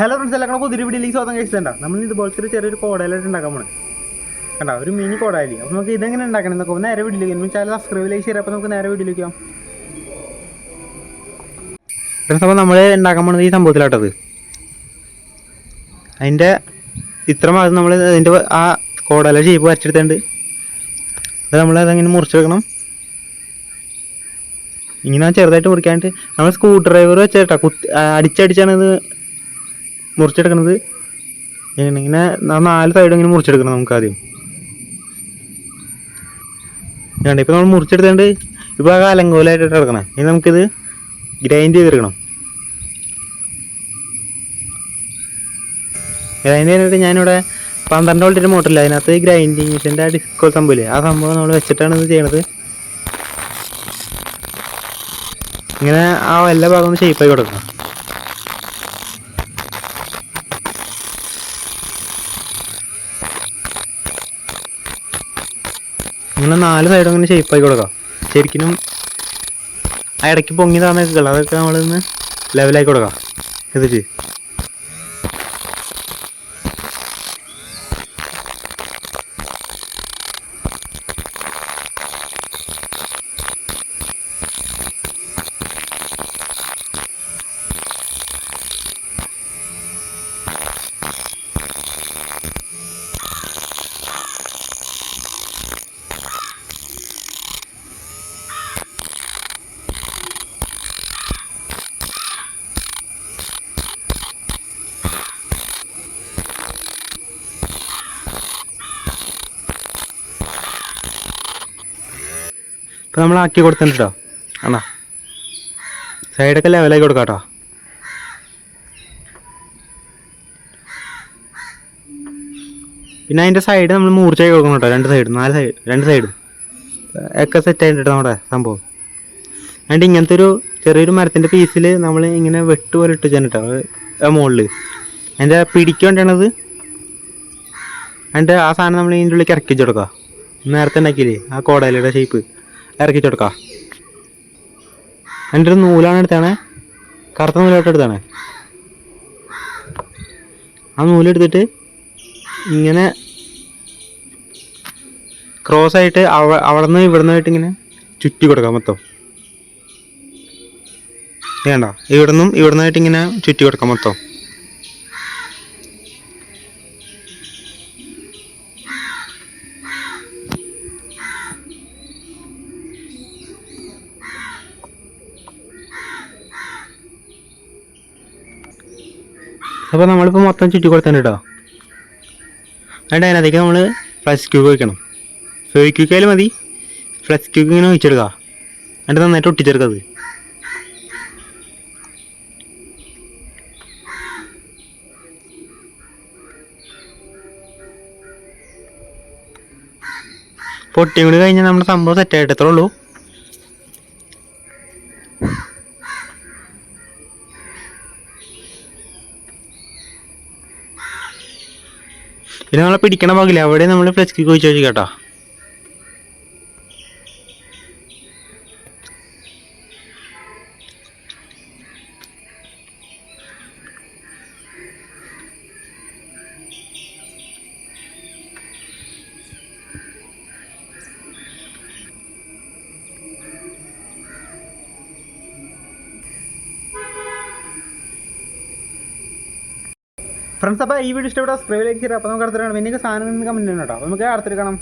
Hello friends, എല്ലാം പുതിയ വീഡിയോയിലേക്ക് സ്വാഗതം. കഴിച്ചിട്ടുണ്ടോ? നമ്മൾ ഇതുപോലത്തെ ഒരു ചെറിയൊരു കോടയിലായിട്ട് ഉണ്ടാക്കാൻ പോകണം. കണ്ടോ, ഒരു മിനി കോടയില്. അപ്പോൾ നമുക്ക് ഇതെങ്ങനെ ഉണ്ടാക്കണം എന്നൊക്കെ നേരെ വീഡിയോയിലേക്ക് ചാനൽ സബ്സ്ക്രൈബിലേക്ക് ശരി. അപ്പോൾ നമുക്ക് നേരെ വീഡിയോയിലേക്ക് പോകാം. ഫ്രണ്ട്സ്, അപ്പോൾ നമ്മൾ ഉണ്ടാക്കാൻ പോകുന്നത് ഈ സംഭവത്തിലാട്ടത്. അതിൻ്റെ ഇത്ര ഭാഗം നമ്മൾ അതിൻ്റെ ആ കോടയില ഷേപ്പ് വരച്ചെടുത്തുണ്ട്. അത് നമ്മളതങ്ങനെ മുറിച്ചെടുക്കണം. ഇങ്ങനെ ചെറുതായിട്ട് മുറിക്കാണ്ട് നമ്മൾ സ്ക്രൂ ഡ്രൈവർ വെച്ചേട്ടാ അടിച്ചടിച്ചാണ് ഇത് മുറിച്ചെടുക്കുന്നത്. ഇങ്ങനെ 4 സൈഡും ഇങ്ങനെ മുറിച്ചെടുക്കണം നമുക്ക് ആദ്യം. ഇപ്പോൾ നമ്മൾ മുറിച്ചെടുത്തുകൊണ്ട് ഇപ്പോൾ ആ അലങ്കോലായിട്ട് കിടക്കണം. ഇനി നമുക്കിത് ഗ്രൈൻഡ് ചെയ്തെടുക്കണം. ഗ്രൈൻഡ് ചെയ്യാനായിട്ട് ഞാനിവിടെ 12 വോൾട്ടിൻ്റെ മോട്ടറില്ല, അതിനകത്ത് ഗ്രൈൻഡിങ് മെഷീൻ്റെ ആ ഡിസ്കോ സംഭവമില്ലേ, ആ സംഭവം നമ്മൾ വെച്ചിട്ടാണ് ഇത് ചെയ്യണത്. ഇങ്ങനെ ആ എല്ലാ ഭാഗവും ഷേപ്പായി കൊടുക്കണം. ഇങ്ങനെ 4 സൈഡും ഇങ്ങനെ ഷേപ്പായി കൊടുക്കാം. ശരിക്കും ആ ഇടയ്ക്ക് പൊങ്ങി താന്നൊക്കെ അതൊക്കെ നമ്മളിന്ന് ലെവലാക്കി കൊടുക്കാം. ഇതിട്ട് ഇപ്പോൾ നമ്മൾ ആക്കി കൊടുത്തിട്ടുണ്ട് കേട്ടോ. ആണോ, സൈഡൊക്കെ ലെവലാക്കി കൊടുക്കാം കേട്ടോ. പിന്നെ അതിൻ്റെ സൈഡ് നമ്മൾ മൂർച്ചയാക്കി കൊടുക്കണം കേട്ടോ. 2 സൈഡ് 4 സൈഡ് 2 സൈഡ് ഒക്കെ സെറ്റ് ആയിട്ട് നമ്മുടെ സംഭവം. അതുകൊണ്ട് ഇങ്ങനത്തെ ഒരു ചെറിയൊരു മരത്തിൻ്റെ പീസിൽ നമ്മൾ ഇങ്ങനെ വെട്ട് പോലെ ഇട്ട് വെച്ചാൽ കേട്ടോ മുകളിൽ അതിൻ്റെ പിടിക്ക് വേണ്ടിയാണത്. അതിൻ്റെ ആ സാധനം നമ്മൾ ഇതിൻ്റെ ഉള്ളിലേക്ക് ഇറക്കി വെച്ച് കൊടുക്കുക. നേരത്തെ ഉണ്ടാക്കിയില്ലേ ആ കോടയിലയുടെ ഷേപ്പ് ഇറക്കി വെച്ച് കൊടുക്കുക. അതിൻ്റെ ഒരു നൂലാണ് എടുത്താണ്, കറുത്ത നൂലായിട്ട് എടുത്താണ്. ആ നൂലെടുത്തിട്ട് ഇങ്ങനെ ക്രോസ് ആയിട്ട് അവിടെ നിന്ന് ഇവിടെ നിന്നായിട്ട് ഇങ്ങനെ ചുറ്റി കൊടുക്കാം മൊത്തം. വേണ്ട, ഇവിടെ നിന്നും ഇവിടെ നിന്നായിട്ട് ഇങ്ങനെ ചുറ്റി കൊടുക്കാം മൊത്തം. അപ്പോൾ നമ്മളിപ്പോൾ മൊത്തം ചുറ്റി കൊടുത്തിട്ടുണ്ട് കേട്ടോ. എന്നിട്ട് അതിനകത്തേക്ക് നമ്മൾ ഫ്ലക്സ് ക്യൂബ് വയ്ക്കണം. ഫെവിക്വിക്കായാലും മതി, ഫ്ലക്സ് ക്യൂബ് ഇങ്ങനെ ഒഴിച്ചെടുക്കുക. എന്നിട്ട് നന്നായിട്ട് ഒട്ടിച്ചെടുക്കത്. പൊട്ടിയും കൂടി കഴിഞ്ഞാൽ നമ്മുടെ സംഭവം സെറ്റായിട്ട് എത്ര ഉള്ളൂ. പിന്നെ നമ്മളെ പിടിക്കണ ഭാഗമില്ല, അവിടെ നമ്മൾ ഫ്ലക്സ് ക്യൂബ് ഒഴിച്ച് വെച്ച് കേട്ടോ. ഫ്രണ്ട്സ്, അപ്പോൾ ഈ വീഡിയോ ഇഷ്ടപ്പെട്ട സബ്സ്ക്രൈബ് ലൈക്ക് ചെയ്യുക. അപ്പോൾ നമുക്ക് അടുത്തിട്ട് പിന്നെ സാധനം കമൻറ്റ് ചെയ്യണം കേട്ടോ. അപ്പോൾ നമുക്ക് അടുത്തിട്ട് കാണാം.